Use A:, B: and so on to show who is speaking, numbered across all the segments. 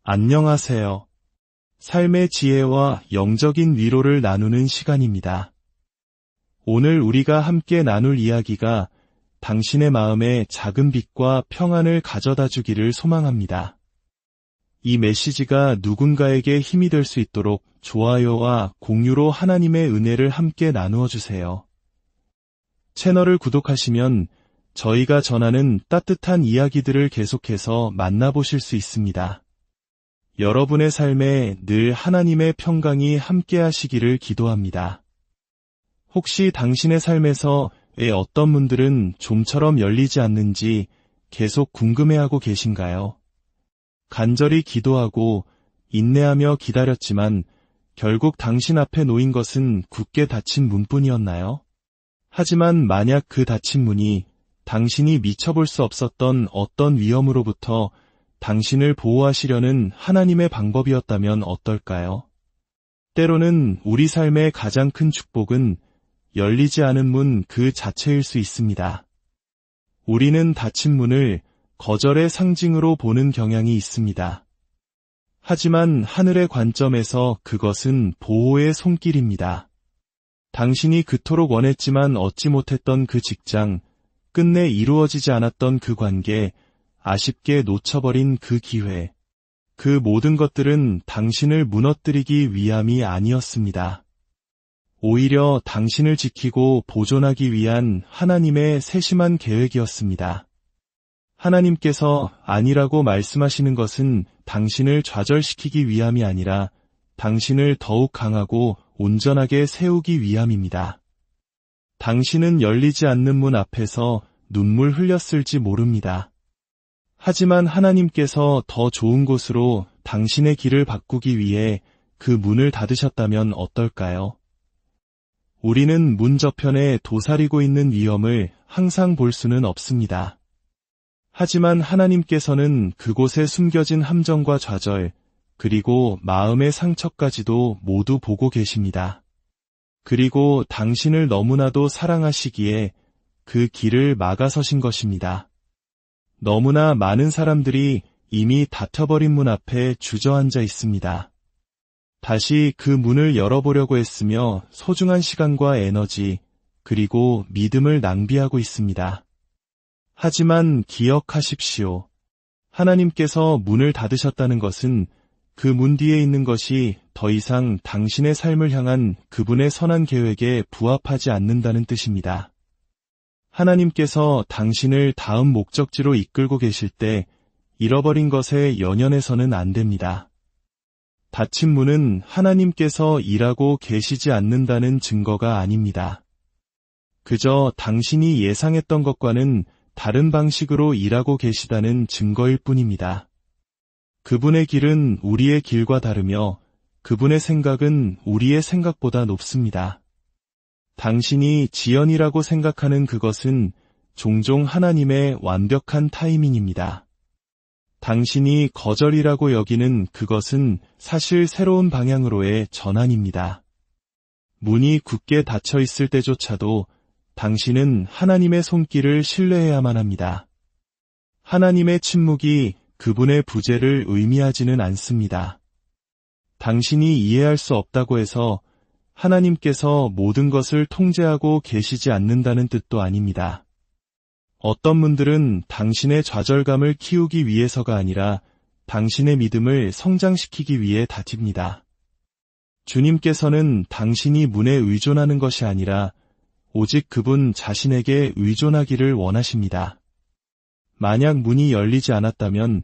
A: 안녕하세요. 삶의 지혜와 영적인 위로를 나누는 시간입니다. 오늘 우리가 함께 나눌 이야기가 당신의 마음에 작은 빛과 평안을 가져다 주기를 소망합니다. 이 메시지가 누군가에게 힘이 될 수 있도록 좋아요와 공유로 하나님의 은혜를 함께 나누어 주세요. 채널을 구독하시면 저희가 전하는 따뜻한 이야기들을 계속해서 만나보실 수 있습니다. 여러분의 삶에 늘 하나님의 평강이 함께 하시기를 기도합니다. 혹시 당신의 삶에서 왜 어떤 문들은 좀처럼 열리지 않는지 계속 궁금해하고 계신가요? 간절히 기도하고 인내하며 기다렸지만 결국 당신 앞에 놓인 것은 굳게 닫힌 문뿐이었나요? 하지만 만약 그 닫힌 문이 당신이 미쳐볼 수 없었던 어떤 위험으로부터 당신을 보호하시려는 하나님의 방법이었다면 어떨까요? 때로는 우리 삶의 가장 큰 축복은 열리지 않은 문 그 자체일 수 있습니다. 우리는 닫힌 문을 거절의 상징으로 보는 경향이 있습니다. 하지만 하늘의 관점에서 그것은 보호의 손길입니다. 당신이 그토록 원했지만 얻지 못했던 그 직장, 끝내 이루어지지 않았던 그 관계, 아쉽게 놓쳐버린 그 기회, 그 모든 것들은 당신을 무너뜨리기 위함이 아니었습니다. 오히려 당신을 지키고 보존하기 위한 하나님의 세심한 계획이었습니다. 하나님께서 아니라고 말씀하시는 것은 당신을 좌절시키기 위함이 아니라 당신을 더욱 강하고 온전하게 세우기 위함입니다. 당신은 열리지 않는 문 앞에서 눈물 흘렸을지 모릅니다. 하지만 하나님께서 더 좋은 곳으로 당신의 길을 바꾸기 위해 그 문을 닫으셨다면 어떨까요? 우리는 문 저편에 도사리고 있는 위험을 항상 볼 수는 없습니다. 하지만 하나님께서는 그곳에 숨겨진 함정과 좌절, 그리고 마음의 상처까지도 모두 보고 계십니다. 그리고 당신을 너무나도 사랑하시기에 그 길을 막아서신 것입니다. 너무나 많은 사람들이 이미 닫혀버린 문 앞에 주저앉아 있습니다. 다시 그 문을 열어보려고 했으며 소중한 시간과 에너지, 그리고 믿음을 낭비하고 있습니다. 하지만 기억하십시오. 하나님께서 문을 닫으셨다는 것은 그 문 뒤에 있는 것이 더 이상 당신의 삶을 향한 그분의 선한 계획에 부합하지 않는다는 뜻입니다. 하나님께서 당신을 다음 목적지로 이끌고 계실 때 잃어버린 것에 연연해서는 안 됩니다. 닫힌 문은 하나님께서 일하고 계시지 않는다는 증거가 아닙니다. 그저 당신이 예상했던 것과는 다른 방식으로 일하고 계시다는 증거일 뿐입니다. 그분의 길은 우리의 길과 다르며 그분의 생각은 우리의 생각보다 높습니다. 당신이 지연이라고 생각하는 그것은 종종 하나님의 완벽한 타이밍입니다. 당신이 거절이라고 여기는 그것은 사실 새로운 방향으로의 전환입니다. 문이 굳게 닫혀 있을 때조차도 당신은 하나님의 손길을 신뢰해야만 합니다. 하나님의 침묵이 그분의 부재를 의미하지는 않습니다. 당신이 이해할 수 없다고 해서 하나님께서 모든 것을 통제하고 계시지 않는다는 뜻도 아닙니다. 어떤 분들은 당신의 좌절감을 키우기 위해서가 아니라 당신의 믿음을 성장시키기 위해 닫힙니다. 주님께서는 당신이 문에 의존하는 것이 아니라 오직 그분 자신에게 의존하기를 원하십니다. 만약 문이 열리지 않았다면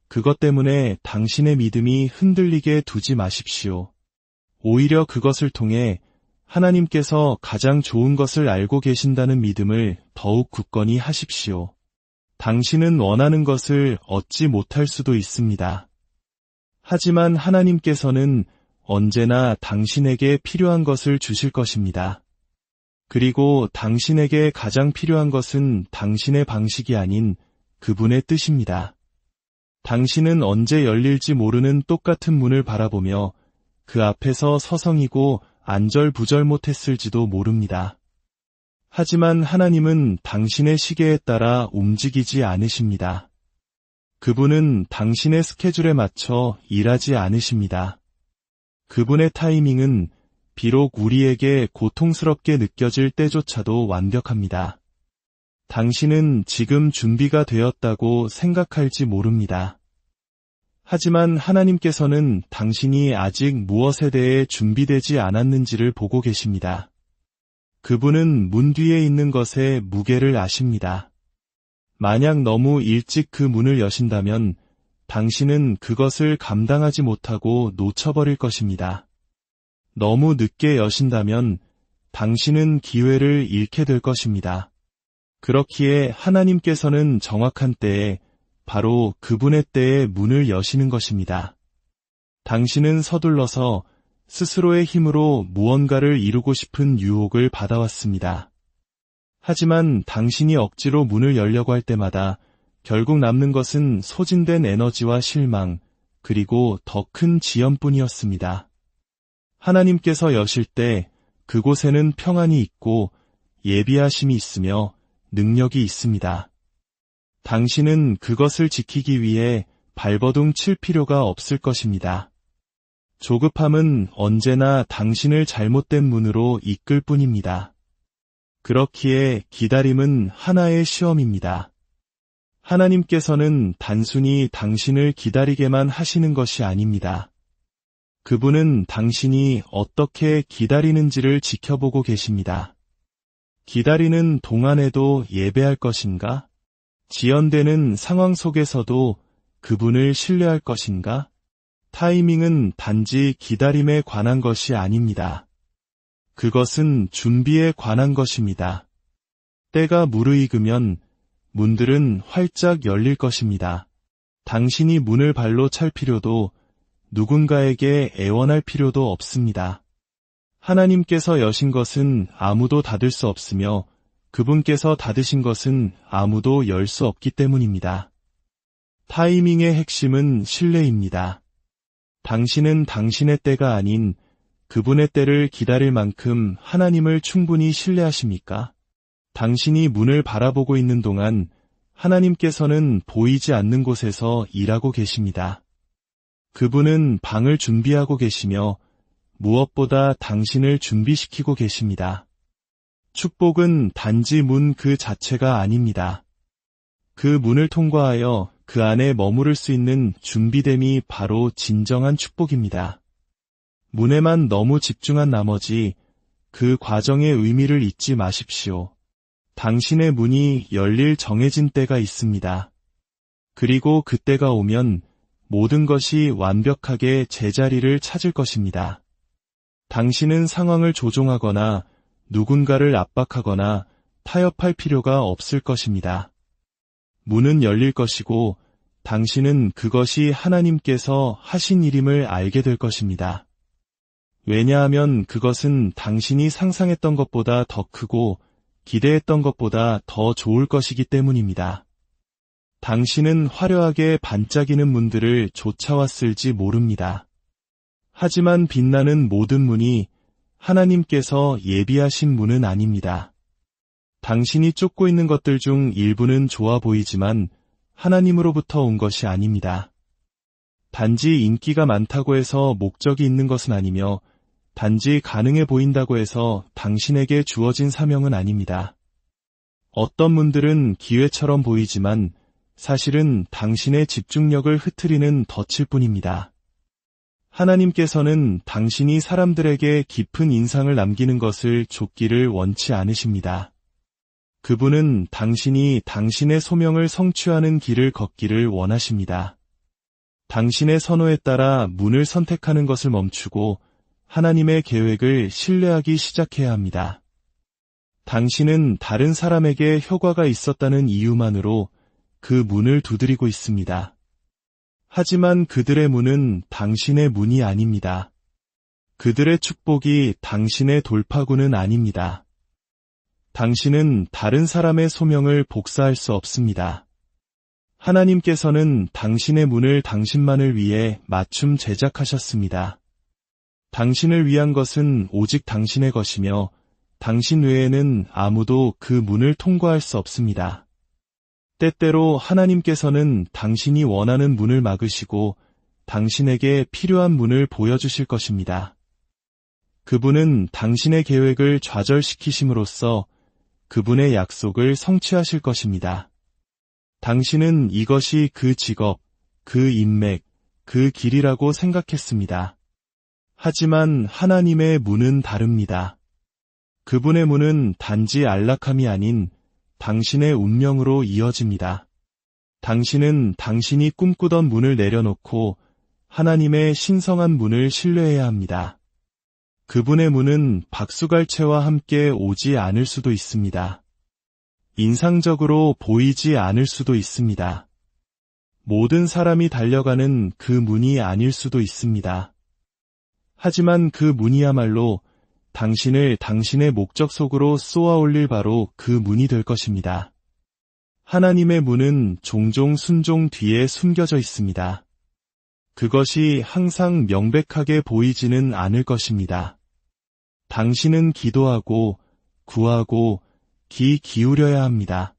A: 그것 때문에 당신의 믿음이 흔들리게 두지 마십시오. 오히려 그것을 통해 하나님께서 가장 좋은 것을 알고 계신다는 믿음을 더욱 굳건히 하십시오. 당신은 원하는 것을 얻지 못할 수도 있습니다. 하지만 하나님께서는 언제나 당신에게 필요한 것을 주실 것입니다. 그리고 당신에게 가장 필요한 것은 당신의 방식이 아닌 그분의 뜻입니다. 당신은 언제 열릴지 모르는 똑같은 문을 바라보며 그 앞에서 서성이고 안절부절 못했을지도 모릅니다. 하지만 하나님은 당신의 시계에 따라 움직이지 않으십니다. 그분은 당신의 스케줄에 맞춰 일하지 않으십니다. 그분의 타이밍은 비록 우리에게 고통스럽게 느껴질 때조차도 완벽합니다. 당신은 지금 준비가 되었다고 생각할지 모릅니다. 하지만 하나님께서는 당신이 아직 무엇에 대해 준비되지 않았는지를 보고 계십니다. 그분은 문 뒤에 있는 것의 무게를 아십니다. 만약 너무 일찍 그 문을 여신다면 당신은 그것을 감당하지 못하고 놓쳐버릴 것입니다. 너무 늦게 여신다면 당신은 기회를 잃게 될 것입니다. 그렇기에 하나님께서는 정확한 때에 바로 그분의 때에 문을 여시는 것입니다. 당신은 서둘러서 스스로의 힘으로 무언가를 이루고 싶은 유혹을 받아왔습니다. 하지만 당신이 억지로 문을 열려고 할 때마다 결국 남는 것은 소진된 에너지와 실망, 그리고 더 큰 지연뿐이었습니다. 하나님께서 여실 때 그곳에는 평안이 있고 예비하심이 있으며 능력이 있습니다. 당신은 그것을 지키기 위해 발버둥 칠 필요가 없을 것입니다. 조급함은 언제나 당신을 잘못된 문으로 이끌 뿐입니다. 그렇기에 기다림은 하나의 시험입니다. 하나님께서는 단순히 당신을 기다리게만 하시는 것이 아닙니다. 그분은 당신이 어떻게 기다리는지를 지켜보고 계십니다. 기다리는 동안에도 예배할 것인가? 지연되는 상황 속에서도 그분을 신뢰할 것인가? 타이밍은 단지 기다림에 관한 것이 아닙니다. 그것은 준비에 관한 것입니다. 때가 무르익으면 문들은 활짝 열릴 것입니다. 당신이 문을 발로 찰 필요도 누군가에게 애원할 필요도 없습니다. 하나님께서 여신 것은 아무도 닫을 수 없으며 그분께서 닫으신 것은 아무도 열 수 없기 때문입니다. 타이밍의 핵심은 신뢰입니다. 당신은 당신의 때가 아닌 그분의 때를 기다릴 만큼 하나님을 충분히 신뢰하십니까? 당신이 문을 바라보고 있는 동안 하나님께서는 보이지 않는 곳에서 일하고 계십니다. 그분은 방을 준비하고 계시며 무엇보다 당신을 준비시키고 계십니다. 축복은 단지 문 그 자체가 아닙니다. 그 문을 통과하여 그 안에 머무를 수 있는 준비됨이 바로 진정한 축복입니다. 문에만 너무 집중한 나머지 그 과정의 의미를 잊지 마십시오. 당신의 문이 열릴 정해진 때가 있습니다. 그리고 그때가 오면 모든 것이 완벽하게 제자리를 찾을 것입니다. 당신은 상황을 조종하거나 누군가를 압박하거나 타협할 필요가 없을 것입니다. 문은 열릴 것이고 당신은 그것이 하나님께서 하신 일임을 알게 될 것입니다. 왜냐하면 그것은 당신이 상상했던 것보다 더 크고 기대했던 것보다 더 좋을 것이기 때문입니다. 당신은 화려하게 반짝이는 문들을 쫓아왔을지 모릅니다. 하지만 빛나는 모든 문이 하나님께서 예비하신 문은 아닙니다. 당신이 쫓고 있는 것들 중 일부는 좋아 보이지만 하나님으로부터 온 것이 아닙니다. 단지 인기가 많다고 해서 목적이 있는 것은 아니며 단지 가능해 보인다고 해서 당신에게 주어진 사명은 아닙니다. 어떤 문들은 기회처럼 보이지만 사실은 당신의 집중력을 흐트리는 덫일 뿐입니다. 하나님께서는 당신이 사람들에게 깊은 인상을 남기는 것을 좇기를 원치 않으십니다. 그분은 당신이 당신의 소명을 성취하는 길을 걷기를 원하십니다. 당신의 선호에 따라 문을 선택하는 것을 멈추고 하나님의 계획을 신뢰하기 시작해야 합니다. 당신은 다른 사람에게 효과가 있었다는 이유만으로 그 문을 두드리고 있습니다. 하지만 그들의 문은 당신의 문이 아닙니다. 그들의 축복이 당신의 돌파구는 아닙니다. 당신은 다른 사람의 소명을 복사할 수 없습니다. 하나님께서는 당신의 문을 당신만을 위해 맞춤 제작하셨습니다. 당신을 위한 것은 오직 당신의 것이며 당신 외에는 아무도 그 문을 통과할 수 없습니다. 때때로 하나님께서는 당신이 원하는 문을 막으시고 당신에게 필요한 문을 보여주실 것입니다. 그분은 당신의 계획을 좌절시키심으로써 그분의 약속을 성취하실 것입니다. 당신은 이것이 그 직업, 그 인맥, 그 길이라고 생각했습니다. 하지만 하나님의 문은 다릅니다. 그분의 문은 단지 안락함이 아닌 당신의 운명으로 이어집니다. 당신은 당신이 꿈꾸던 문을 내려놓고 하나님의 신성한 문을 신뢰해야 합니다. 그분의 문은 박수갈채와 함께 오지 않을 수도 있습니다. 인상적으로 보이지 않을 수도 있습니다. 모든 사람이 달려가는 그 문이 아닐 수도 있습니다. 하지만 그 문이야말로 당신을 당신의 목적 속으로 쏘아 올릴 바로 그 문이 될 것입니다. 하나님의 문은 종종 순종 뒤에 숨겨져 있습니다. 그것이 항상 명백하게 보이지는 않을 것입니다. 당신은 기도하고 구하고 귀 기울여야 합니다.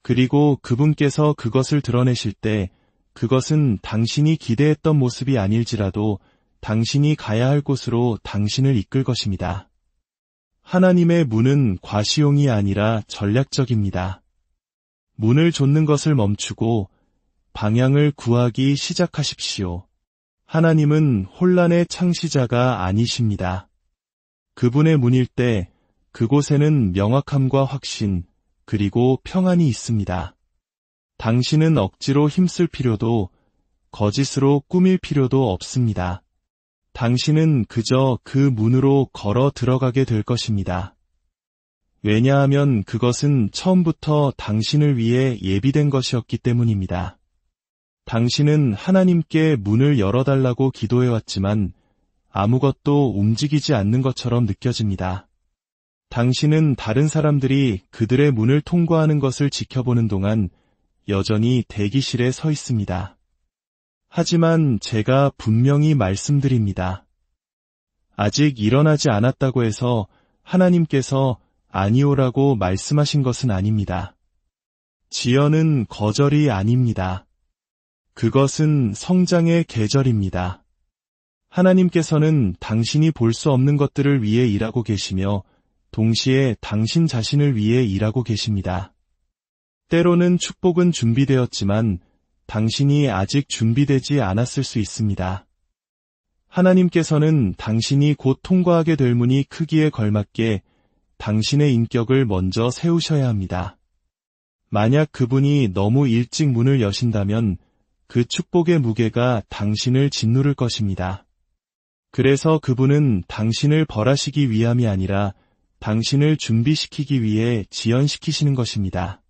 A: 그리고 그분께서 그것을 드러내실 때 그것은 당신이 기대했던 모습이 아닐지라도 당신이 가야 할 곳으로 당신을 이끌 것입니다. 하나님의 문은 과시용이 아니라 전략적입니다. 문을 좇는 것을 멈추고 방향을 구하기 시작하십시오. 하나님은 혼란의 창시자가 아니십니다. 그분의 문일 때 그곳에는 명확함과 확신, 그리고 평안이 있습니다. 당신은 억지로 힘쓸 필요도, 거짓으로 꾸밀 필요도 없습니다. 당신은 그저 그 문으로 걸어 들어가게 될 것입니다. 왜냐하면 그것은 처음부터 당신을 위해 예비된 것이었기 때문입니다. 당신은 하나님께 문을 열어달라고 기도해왔지만 아무것도 움직이지 않는 것처럼 느껴집니다. 당신은 다른 사람들이 그들의 문을 통과하는 것을 지켜보는 동안 여전히 대기실에 서 있습니다. 하지만 제가 분명히 말씀드립니다. 아직 일어나지 않았다고 해서 하나님께서 아니오라고 말씀하신 것은 아닙니다. 지연은 거절이 아닙니다. 그것은 성장의 계절입니다. 하나님께서는 당신이 볼 수 없는 것들을 위해 일하고 계시며 동시에 당신 자신을 위해 일하고 계십니다. 때로는 축복은 준비되었지만 당신이 아직 준비되지 않았을 수 있습니다. 하나님께서는 당신이 곧 통과하게 될 문이 크기에 걸맞게 당신의 인격을 먼저 세우셔야 합니다. 만약 그분이 너무 일찍 문을 여신다면 그 축복의 무게가 당신을 짓누를 것입니다. 그래서 그분은 당신을 벌하시기 위함이 아니라 당신을 준비시키기 위해 지연시키시는 것입니다.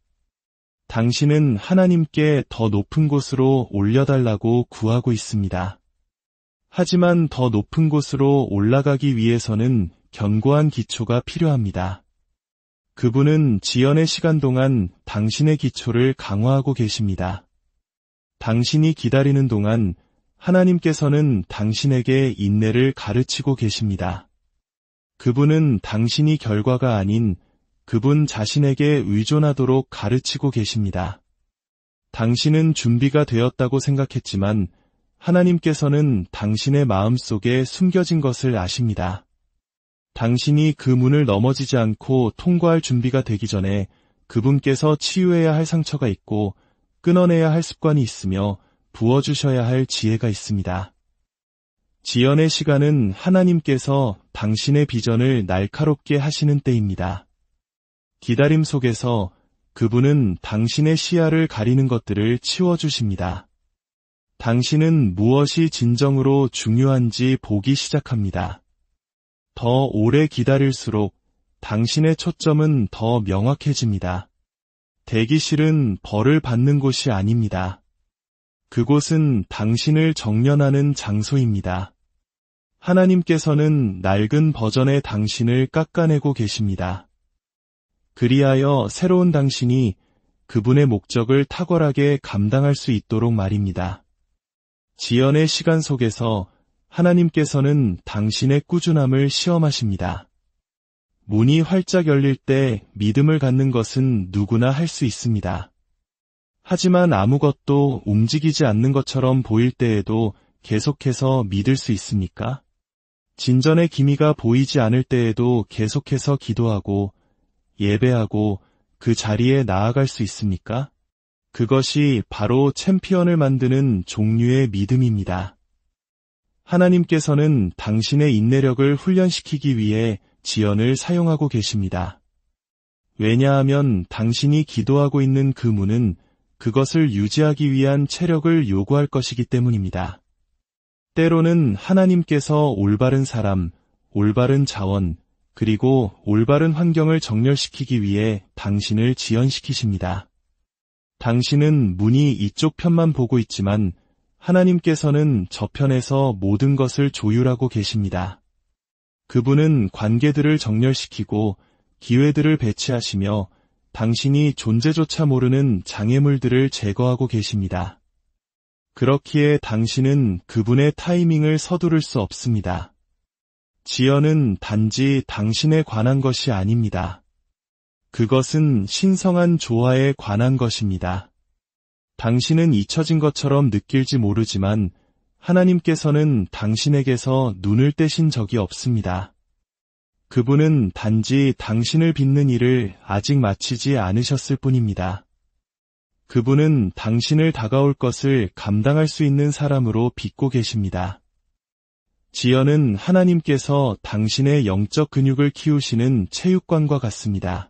A: 당신은 하나님께 더 높은 곳으로 올려달라고 구하고 있습니다. 하지만 더 높은 곳으로 올라가기 위해서는 견고한 기초가 필요합니다. 그분은 지연의 시간 동안 당신의 기초를 강화하고 계십니다. 당신이 기다리는 동안 하나님께서는 당신에게 인내를 가르치고 계십니다. 그분은 당신이 결과가 아닌 그분 자신에게 의존하도록 가르치고 계십니다. 당신은 준비가 되었다고 생각했지만 하나님께서는 당신의 마음속에 숨겨진 것을 아십니다. 당신이 그 문을 넘어지지 않고 통과할 준비가 되기 전에 그분께서 치유해야 할 상처가 있고 끊어내야 할 습관이 있으며 부어주셔야 할 지혜가 있습니다. 지연의 시간은 하나님께서 당신의 비전을 날카롭게 하시는 때입니다. 기다림 속에서 그분은 당신의 시야를 가리는 것들을 치워주십니다. 당신은 무엇이 진정으로 중요한지 보기 시작합니다. 더 오래 기다릴수록 당신의 초점은 더 명확해집니다. 대기실은 벌을 받는 곳이 아닙니다. 그곳은 당신을 정련하는 장소입니다. 하나님께서는 낡은 버전의 당신을 깎아내고 계십니다. 그리하여 새로운 당신이 그분의 목적을 탁월하게 감당할 수 있도록 말입니다. 지연의 시간 속에서 하나님께서는 당신의 꾸준함을 시험하십니다. 문이 활짝 열릴 때 믿음을 갖는 것은 누구나 할 수 있습니다. 하지만 아무것도 움직이지 않는 것처럼 보일 때에도 계속해서 믿을 수 있습니까? 진전의 기미가 보이지 않을 때에도 계속해서 기도하고 예배하고 그 자리에 나아갈 수 있습니까? 그것이 바로 챔피언을 만드는 종류의 믿음입니다. 하나님께서는 당신의 인내력을 훈련시키기 위해 지연을 사용하고 계십니다. 왜냐하면 당신이 기도하고 있는 그 문은 그것을 유지하기 위한 체력을 요구할 것이기 때문입니다. 때로는 하나님께서 올바른 사람, 올바른 자원, 그리고 올바른 환경을 정렬시키기 위해 당신을 지연시키십니다. 당신은 문이 이쪽 편만 보고 있지만 하나님께서는 저편에서 모든 것을 조율하고 계십니다. 그분은 관계들을 정렬시키고 기회들을 배치하시며 당신이 존재조차 모르는 장애물들을 제거하고 계십니다. 그렇기에 당신은 그분의 타이밍을 서두를 수 없습니다. 지연은 단지 당신에 관한 것이 아닙니다. 그것은 신성한 조화에 관한 것입니다. 당신은 잊혀진 것처럼 느낄지 모르지만 하나님께서는 당신에게서 눈을 떼신 적이 없습니다. 그분은 단지 당신을 빚는 일을 아직 마치지 않으셨을 뿐입니다. 그분은 당신을 다가올 것을 감당할 수 있는 사람으로 빚고 계십니다. 지연은 하나님께서 당신의 영적 근육을 키우시는 체육관과 같습니다.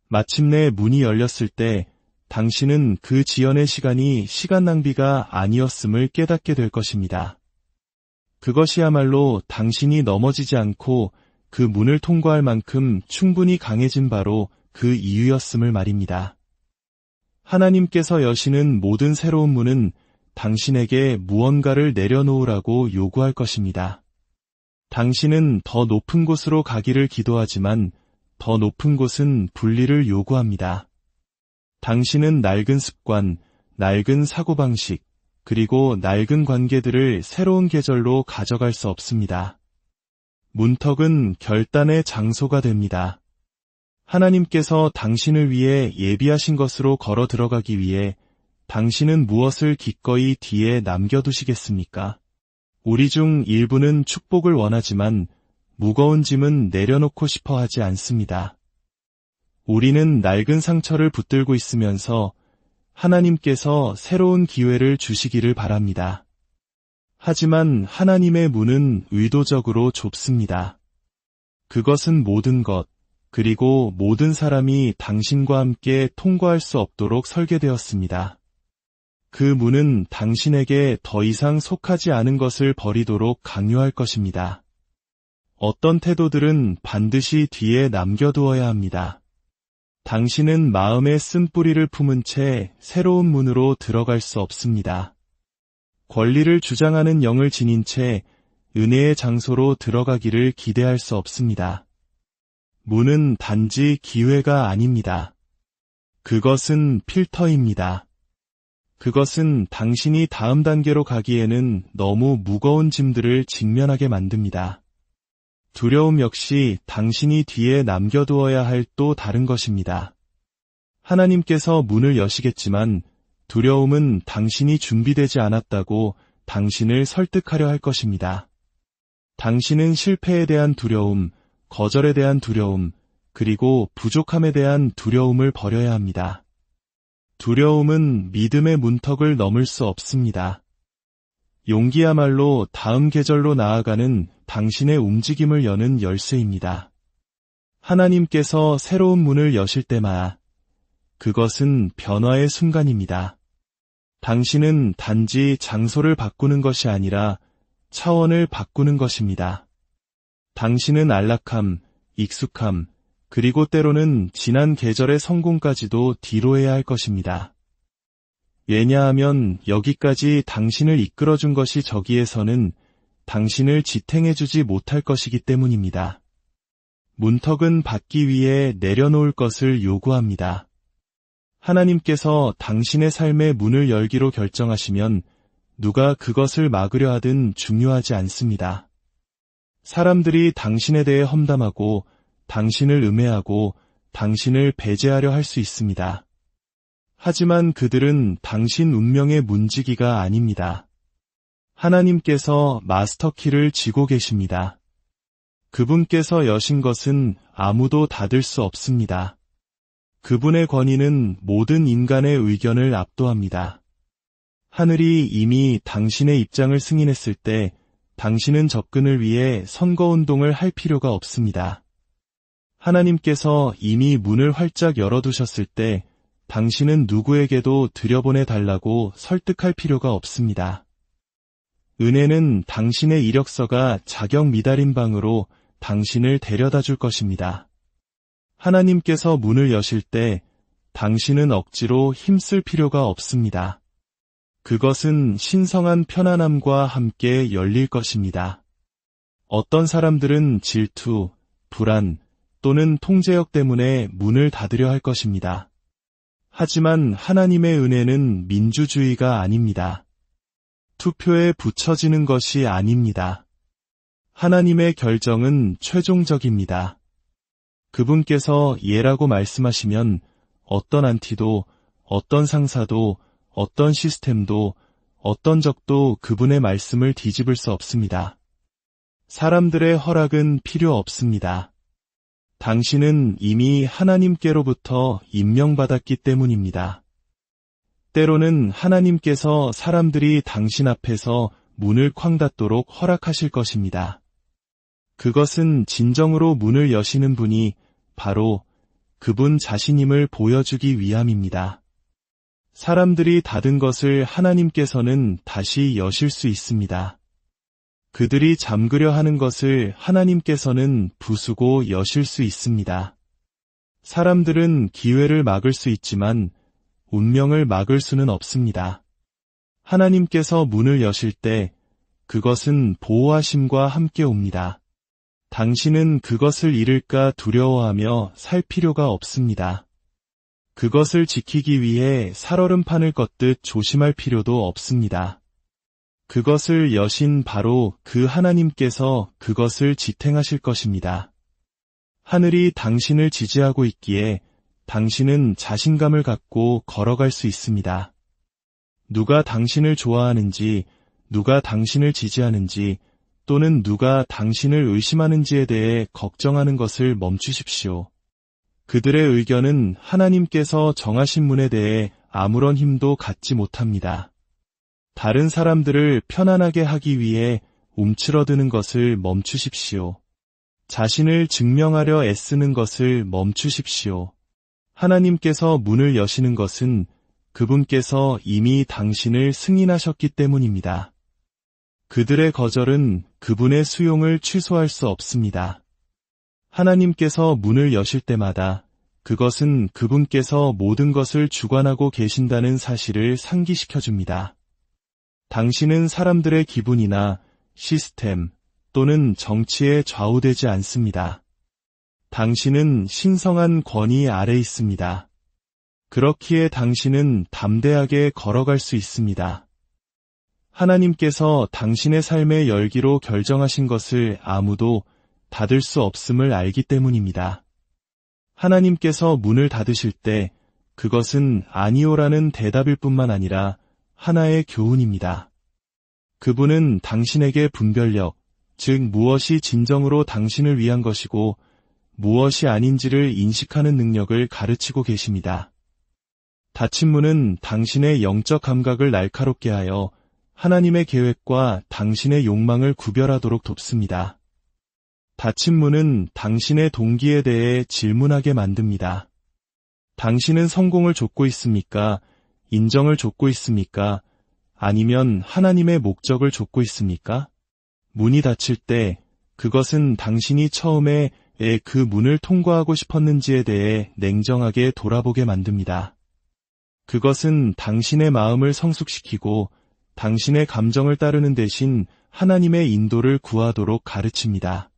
A: 마침내 문이 열렸을 때 당신은 그 지연의 시간이 시간 낭비가 아니었음을 깨닫게 될 것입니다. 그것이야말로 당신이 넘어지지 않고 그 문을 통과할 만큼 충분히 강해진 바로 그 이유였음을 말입니다. 하나님께서 여시는 모든 새로운 문은 당신에게 무언가를 내려놓으라고 요구할 것입니다. 당신은 더 높은 곳으로 가기를 기도하지만 더 높은 곳은 분리를 요구합니다. 당신은 낡은 습관, 낡은 사고방식, 그리고 낡은 관계들을 새로운 계절로 가져갈 수 없습니다. 문턱은 결단의 장소가 됩니다. 하나님께서 당신을 위해 예비하신 것으로 걸어 들어가기 위해 당신은 무엇을 기꺼이 뒤에 남겨두시겠습니까? 우리 중 일부는 축복을 원하지만 무거운 짐은 내려놓고 싶어 하지 않습니다. 우리는 낡은 상처를 붙들고 있으면서 하나님께서 새로운 기회를 주시기를 바랍니다. 하지만 하나님의 문은 의도적으로 좁습니다. 그것은 모든 것, 그리고 모든 사람이 당신과 함께 통과할 수 없도록 설계되었습니다. 그 문은 당신에게 더 이상 속하지 않은 것을 버리도록 강요할 것입니다. 어떤 태도들은 반드시 뒤에 남겨두어야 합니다. 당신은 마음의 쓴뿌리를 품은 채 새로운 문으로 들어갈 수 없습니다. 권리를 주장하는 영을 지닌 채 은혜의 장소로 들어가기를 기대할 수 없습니다. 문은 단지 기회가 아닙니다. 그것은 필터입니다. 그것은 당신이 다음 단계로 가기에는 너무 무거운 짐들을 직면하게 만듭니다. 두려움 역시 당신이 뒤에 남겨두어야 할 또 다른 것입니다. 하나님께서 문을 여시겠지만 두려움은 당신이 준비되지 않았다고 당신을 설득하려 할 것입니다. 당신은 실패에 대한 두려움, 거절에 대한 두려움, 그리고 부족함에 대한 두려움을 버려야 합니다. 두려움은 믿음의 문턱을 넘을 수 없습니다. 용기야말로 다음 계절로 나아가는 당신의 움직임을 여는 열쇠입니다. 하나님께서 새로운 문을 여실 때마다 그것은 변화의 순간입니다. 당신은 단지 장소를 바꾸는 것이 아니라 차원을 바꾸는 것입니다. 당신은 안락함, 익숙함, 그리고 때로는 지난 계절의 성공까지도 뒤로해야 할 것입니다. 왜냐하면 여기까지 당신을 이끌어준 것이 저기에서는 당신을 지탱해주지 못할 것이기 때문입니다. 문턱은 받기 위해 내려놓을 것을 요구합니다. 하나님께서 당신의 삶의 문을 열기로 결정하시면 누가 그것을 막으려 하든 중요하지 않습니다. 사람들이 당신에 대해 험담하고 당신을 음해하고 당신을 배제하려 할 수 있습니다. 하지만 그들은 당신 운명의 문지기가 아닙니다. 하나님께서 마스터키를 쥐고 계십니다. 그분께서 여신 것은 아무도 닫을 수 없습니다. 그분의 권위는 모든 인간의 의견을 압도합니다. 하늘이 이미 당신의 입장을 승인했을 때 당신은 접근을 위해 선거운동을 할 필요가 없습니다. 하나님께서 이미 문을 활짝 열어두셨을 때 당신은 누구에게도 들여보내달라고 설득할 필요가 없습니다. 은혜는 당신의 이력서가 자격 미달인 방으로 당신을 데려다 줄 것입니다. 하나님께서 문을 여실 때 당신은 억지로 힘쓸 필요가 없습니다. 그것은 신성한 편안함과 함께 열릴 것입니다. 어떤 사람들은 질투, 불안 또는 통제력 때문에 문을 닫으려 할 것입니다. 하지만 하나님의 은혜는 민주주의가 아닙니다. 투표에 붙여지는 것이 아닙니다. 하나님의 결정은 최종적입니다. 그분께서 예라고 말씀하시면 어떤 안티도, 어떤 상사도, 어떤 시스템도, 어떤 적도 그분의 말씀을 뒤집을 수 없습니다. 사람들의 허락은 필요 없습니다. 당신은 이미 하나님께로부터 임명받았기 때문입니다. 때로는 하나님께서 사람들이 당신 앞에서 문을 쾅 닫도록 허락하실 것입니다. 그것은 진정으로 문을 여시는 분이 바로 그분 자신임을 보여주기 위함입니다. 사람들이 닫은 것을 하나님께서는 다시 여실 수 있습니다. 그들이 잠그려 하는 것을 하나님께서는 부수고 여실 수 있습니다. 사람들은 기회를 막을 수 있지만 운명을 막을 수는 없습니다. 하나님께서 문을 여실 때 그것은 보호하심과 함께 옵니다. 당신은 그것을 잃을까 두려워하며 살 필요가 없습니다. 그것을 지키기 위해 살얼음판을 걷듯 조심할 필요도 없습니다. 그것을 여신 바로 그 하나님께서 그것을 지탱하실 것입니다. 하늘이 당신을 지지하고 있기에 당신은 자신감을 갖고 걸어갈 수 있습니다. 누가 당신을 좋아하는지, 누가 당신을 지지하는지, 또는 누가 당신을 의심하는지에 대해 걱정하는 것을 멈추십시오. 그들의 의견은 하나님께서 정하신 문에 대해 아무런 힘도 갖지 못합니다. 다른 사람들을 편안하게 하기 위해 움츠러드는 것을 멈추십시오. 자신을 증명하려 애쓰는 것을 멈추십시오. 하나님께서 문을 여시는 것은 그분께서 이미 당신을 승인하셨기 때문입니다. 그들의 거절은 그분의 수용을 취소할 수 없습니다. 하나님께서 문을 여실 때마다 그것은 그분께서 모든 것을 주관하고 계신다는 사실을 상기시켜 줍니다. 당신은 사람들의 기분이나 시스템 또는 정치에 좌우되지 않습니다. 당신은 신성한 권위 아래 있습니다. 그렇기에 당신은 담대하게 걸어갈 수 있습니다. 하나님께서 당신의 삶의 열기로 결정하신 것을 아무도 닫을 수 없음을 알기 때문입니다. 하나님께서 문을 닫으실 때 그것은 아니오라는 대답일 뿐만 아니라 하나의 교훈입니다. 그분은 당신에게 분별력, 즉 무엇이 진정으로 당신을 위한 것이고 무엇이 아닌지를 인식하는 능력을 가르치고 계십니다. 닫힌 문은 당신의 영적 감각을 날카롭게 하여 하나님의 계획과 당신의 욕망을 구별하도록 돕습니다. 닫힌 문은 당신의 동기에 대해 질문하게 만듭니다. 당신은 성공을 좇고 있습니까? 인정을 좇고 있습니까? 아니면 하나님의 목적을 좇고 있습니까? 문이 닫힐 때 그것은 당신이 처음에 왜 그 문을 통과하고 싶었는지에 대해 냉정하게 돌아보게 만듭니다. 그것은 당신의 마음을 성숙시키고 당신의 감정을 따르는 대신 하나님의 인도를 구하도록 가르칩니다.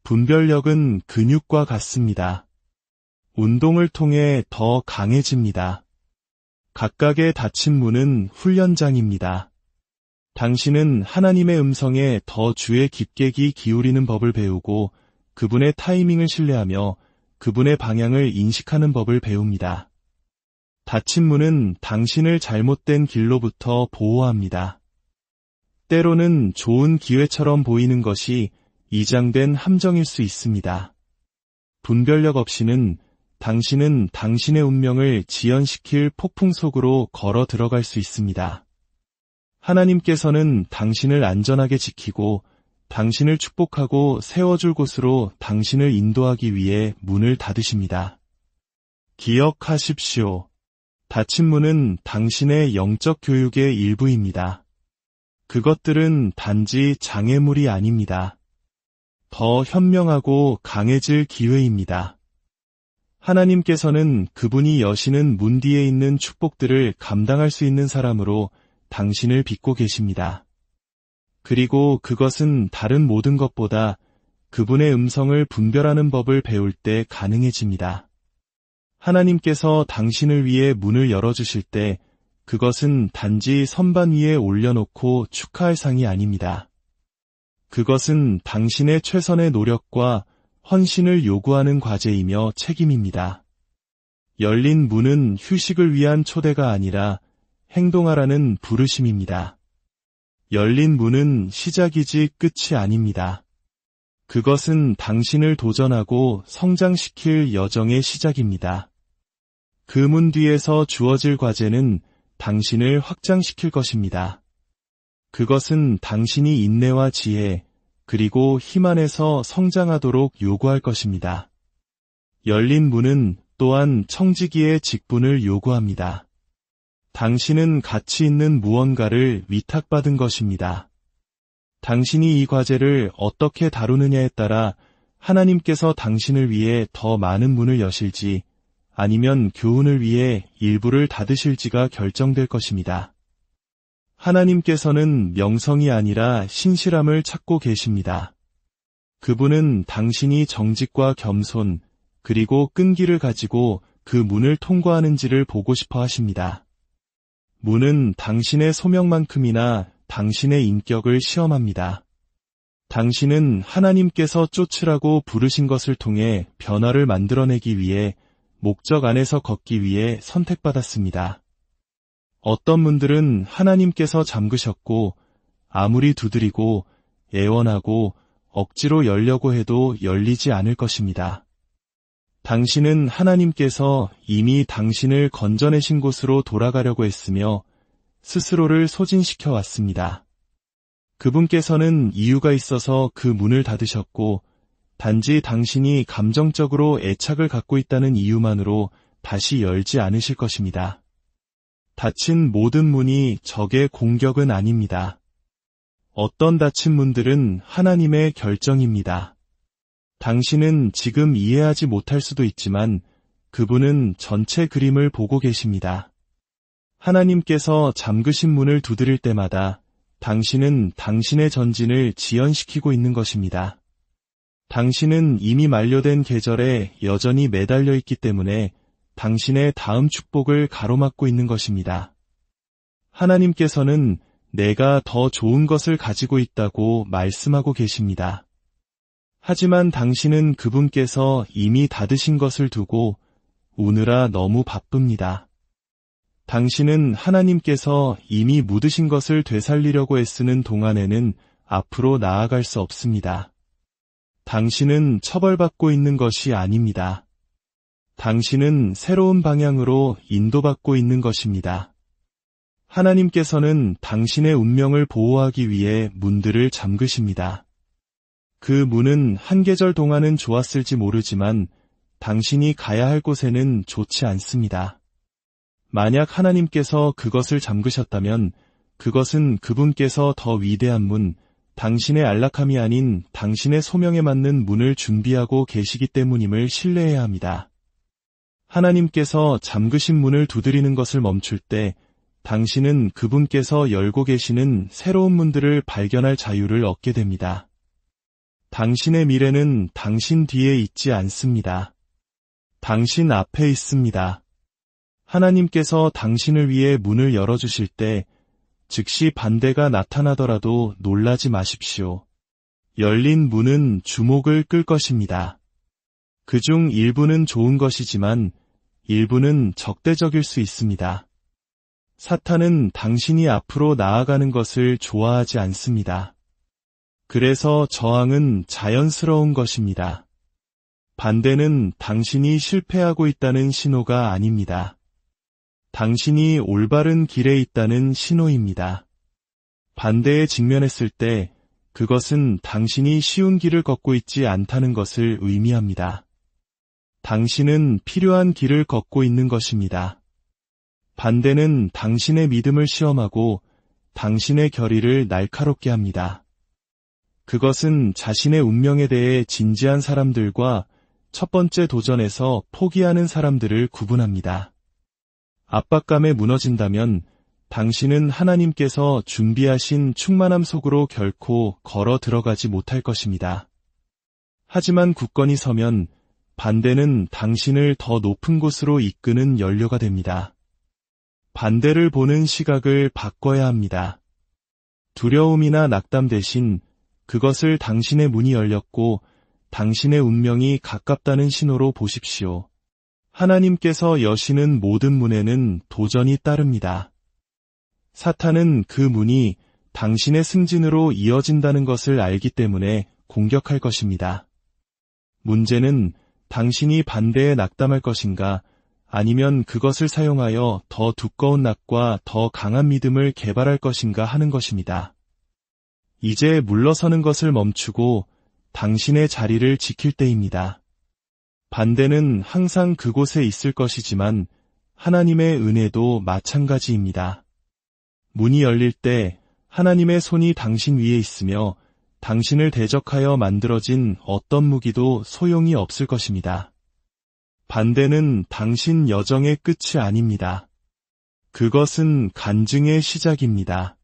A: 분별력은 근육과 같습니다. 운동을 통해 더 강해집니다. 각각의 닫힌 문은 훈련장입니다. 당신은 하나님의 음성에 더 주의 깊게 귀 기울이는 법을 배우고 그분의 타이밍을 신뢰하며 그분의 방향을 인식하는 법을 배웁니다. 닫힌 문은 당신을 잘못된 길로부터 보호합니다. 때로는 좋은 기회처럼 보이는 것이 이장된 함정일 수 있습니다. 분별력 없이는 당신은 당신의 운명을 지연시킬 폭풍 속으로 걸어 들어갈 수 있습니다. 하나님께서는 당신을 안전하게 지키고 당신을 축복하고 세워줄 곳으로 당신을 인도하기 위해 문을 닫으십니다. 기억하십시오. 닫힌 문은 당신의 영적 교육의 일부입니다. 그것들은 단지 장애물이 아닙니다. 더 현명하고 강해질 기회입니다. 하나님께서는 그분이 여시는 문 뒤에 있는 축복들을 감당할 수 있는 사람으로 당신을 빚고 계십니다. 그리고 그것은 다른 모든 것보다 그분의 음성을 분별하는 법을 배울 때 가능해집니다. 하나님께서 당신을 위해 문을 열어주실 때 그것은 단지 선반 위에 올려놓고 축하할 상이 아닙니다. 그것은 당신의 최선의 노력과 헌신을 요구하는 과제이며 책임입니다. 열린 문은 휴식을 위한 초대가 아니라 행동하라는 부르심입니다. 열린 문은 시작이지 끝이 아닙니다. 그것은 당신을 도전하고 성장시킬 여정의 시작입니다. 그 문 뒤에서 주어질 과제는 당신을 확장시킬 것입니다. 그것은 당신이 인내와 지혜, 그리고 힘 안에서 성장하도록 요구할 것입니다. 열린 문은 또한 청지기의 직분을 요구합니다. 당신은 가치 있는 무언가를 위탁받은 것입니다. 당신이 이 과제를 어떻게 다루느냐에 따라 하나님께서 당신을 위해 더 많은 문을 여실지 아니면 교훈을 위해 일부를 닫으실지가 결정될 것입니다. 하나님께서는 명성이 아니라 신실함을 찾고 계십니다. 그분은 당신이 정직과 겸손, 그리고 끈기를 가지고 그 문을 통과하는지를 보고 싶어 하십니다. 문은 당신의 소명만큼이나 당신의 인격을 시험합니다. 당신은 하나님께서 쫓으라고 부르신 것을 통해 변화를 만들어내기 위해 목적 안에서 걷기 위해 선택받았습니다. 어떤 문들은 하나님께서 잠그셨고 아무리 두드리고 애원하고 억지로 열려고 해도 열리지 않을 것입니다. 당신은 하나님께서 이미 당신을 건져내신 곳으로 돌아가려고 했으며 스스로를 소진시켜 왔습니다. 그분께서는 이유가 있어서 그 문을 닫으셨고 단지 당신이 감정적으로 애착을 갖고 있다는 이유만으로 다시 열지 않으실 것입니다. 닫힌 모든 문이 적의 공격은 아닙니다. 어떤 닫힌 문들은 하나님의 결정입니다. 당신은 지금 이해하지 못할 수도 있지만 그분은 전체 그림을 보고 계십니다. 하나님께서 잠그신 문을 두드릴 때마다 당신은 당신의 전진을 지연시키고 있는 것입니다. 당신은 이미 만료된 계절에 여전히 매달려 있기 때문에 당신의 다음 축복을 가로막고 있는 것입니다. 하나님께서는 내가 더 좋은 것을 가지고 있다고 말씀하고 계십니다. 하지만 당신은 그분께서 이미 닫으신 것을 두고 우느라 너무 바쁩니다. 당신은 하나님께서 이미 묻으신 것을 되살리려고 애쓰는 동안에는 앞으로 나아갈 수 없습니다. 당신은 처벌받고 있는 것이 아닙니다. 당신은 새로운 방향으로 인도받고 있는 것입니다. 하나님께서는 당신의 운명을 보호하기 위해 문들을 잠그십니다. 그 문은 한 계절 동안은 좋았을지 모르지만 당신이 가야 할 곳에는 좋지 않습니다. 만약 하나님께서 그것을 잠그셨다면 그것은 그분께서 더 위대한 문, 당신의 안락함이 아닌 당신의 소명에 맞는 문을 준비하고 계시기 때문임을 신뢰해야 합니다. 하나님께서 잠그신 문을 두드리는 것을 멈출 때 당신은 그분께서 열고 계시는 새로운 문들을 발견할 자유를 얻게 됩니다. 당신의 미래는 당신 뒤에 있지 않습니다. 당신 앞에 있습니다. 하나님께서 당신을 위해 문을 열어주실 때 즉시 반대가 나타나더라도 놀라지 마십시오. 열린 문은 주목을 끌 것입니다. 그중 일부는 좋은 것이지만 일부는 적대적일 수 있습니다. 사탄은 당신이 앞으로 나아가는 것을 좋아하지 않습니다. 그래서 저항은 자연스러운 것입니다. 반대는 당신이 실패하고 있다는 신호가 아닙니다. 당신이 올바른 길에 있다는 신호입니다. 반대에 직면했을 때 그것은 당신이 쉬운 길을 걷고 있지 않다는 것을 의미합니다. 당신은 필요한 길을 걷고 있는 것입니다. 반대는 당신의 믿음을 시험하고 당신의 결의를 날카롭게 합니다. 그것은 자신의 운명에 대해 진지한 사람들과 첫 번째 도전에서 포기하는 사람들을 구분합니다. 압박감에 무너진다면 당신은 하나님께서 준비하신 충만함 속으로 결코 걸어 들어가지 못할 것입니다. 하지만 굳건히 서면 반대는 당신을 더 높은 곳으로 이끄는 연료가 됩니다. 반대를 보는 시각을 바꿔야 합니다. 두려움이나 낙담 대신 그것을 당신의 문이 열렸고 당신의 운명이 가깝다는 신호로 보십시오. 하나님께서 여시는 모든 문에는 도전이 따릅니다. 사탄은 그 문이 당신의 승진으로 이어진다는 것을 알기 때문에 공격할 것입니다. 문제는 당신이 반대에 낙담할 것인가, 아니면 그것을 사용하여 더 두꺼운 낙과 더 강한 믿음을 개발할 것인가 하는 것입니다. 이제 물러서는 것을 멈추고 당신의 자리를 지킬 때입니다. 반대는 항상 그곳에 있을 것이지만 하나님의 은혜도 마찬가지입니다. 문이 열릴 때 하나님의 손이 당신 위에 있으며 당신을 대적하여 만들어진 어떤 무기도 소용이 없을 것입니다. 반대는 당신 여정의 끝이 아닙니다. 그것은 간증의 시작입니다.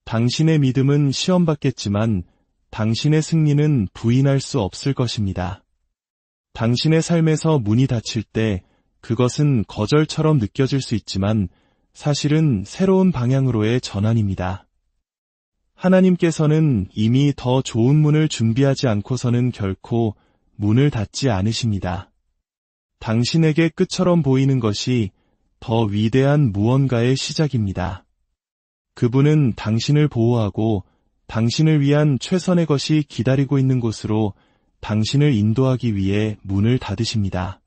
A: 당신의 믿음은 시험받겠지만 당신의 승리는 부인할 수 없을 것입니다. 당신의 삶에서 문이 닫힐 때 그것은 거절처럼 느껴질 수 있지만 사실은 새로운 방향으로의 전환입니다. 하나님께서는 이미 더 좋은 문을 준비하지 않고서는 결코 문을 닫지 않으십니다. 당신에게 끝처럼 보이는 것이 더 위대한 무언가의 시작입니다. 그분은 당신을 보호하고 당신을 위한 최선의 것이 기다리고 있는 곳으로 당신을 인도하기 위해 문을 닫으십니다.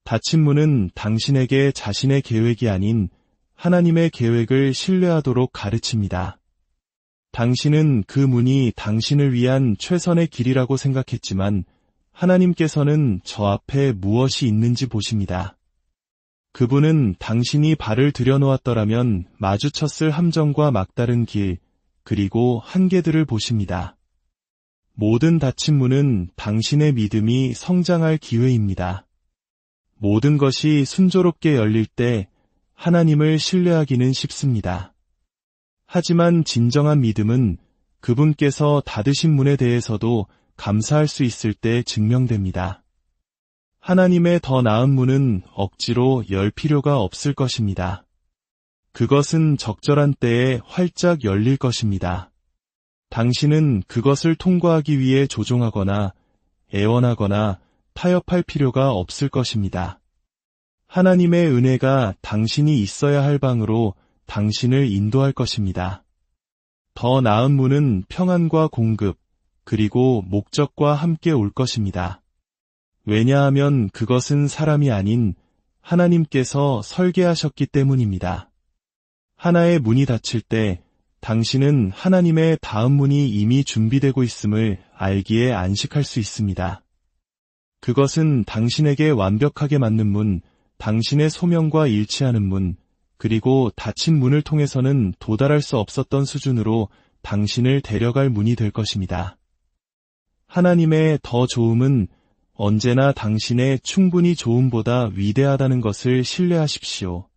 A: 닫힌 문은 당신에게 자신의 계획이 아닌 하나님의 계획을 신뢰하도록 가르칩니다. 당신은 그 문이 당신을 위한 최선의 길이라고 생각했지만 하나님께서는 저 앞에 무엇이 있는지 보십니다. 그분은 당신이 발을 들여놓았더라면 마주쳤을 함정과 막다른 길, 그리고 한계들을 보십니다. 모든 닫힌 문은 당신의 믿음이 성장할 기회입니다. 모든 것이 순조롭게 열릴 때 하나님을 신뢰하기는 쉽습니다. 하지만 진정한 믿음은 그분께서 닫으신 문에 대해서도 감사할 수 있을 때 증명됩니다. 하나님의 더 나은 문은 억지로 열 필요가 없을 것입니다. 그것은 적절한 때에 활짝 열릴 것입니다. 당신은 그것을 통과하기 위해 조종하거나 애원하거나 타협할 필요가 없을 것입니다. 하나님의 은혜가 당신이 있어야 할 방으로 당신을 인도할 것입니다. 더 나은 문은 평안과 공급, 그리고 목적과 함께 올 것입니다. 왜냐하면 그것은 사람이 아닌 하나님께서 설계하셨기 때문입니다. 하나의 문이 닫힐 때 당신은 하나님의 다음 문이 이미 준비되고 있음을 알기에 안식할 수 있습니다. 그것은 당신에게 완벽하게 맞는 문, 당신의 소명과 일치하는 문, 그리고 닫힌 문을 통해서는 도달할 수 없었던 수준으로 당신을 데려갈 문이 될 것입니다. 하나님의 더 좋음은 언제나 당신의 충분히 좋음보다 위대하다는 것을 신뢰하십시오.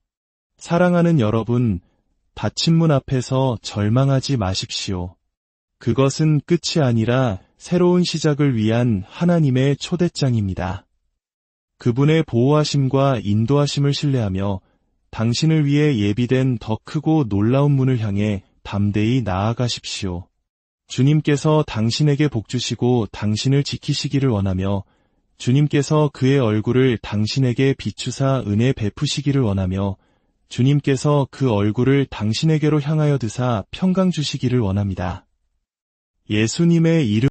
A: 사랑하는 여러분, 닫힌 문 앞에서 절망하지 마십시오. 그것은 끝이 아니라 새로운 시작을 위한 하나님의 초대장입니다. 그분의 보호하심과 인도하심을 신뢰하며 당신을 위해 예비된 더 크고 놀라운 문을 향해 담대히 나아가십시오. 주님께서 당신에게 복 주시고 당신을 지키시기를 원하며 주님께서 그의 얼굴을 당신에게 비추사 은혜 베푸시기를 원하며 주님께서 그 얼굴을 당신에게로 향하여 드사 평강 주시기를 원합니다. 예수님의 이름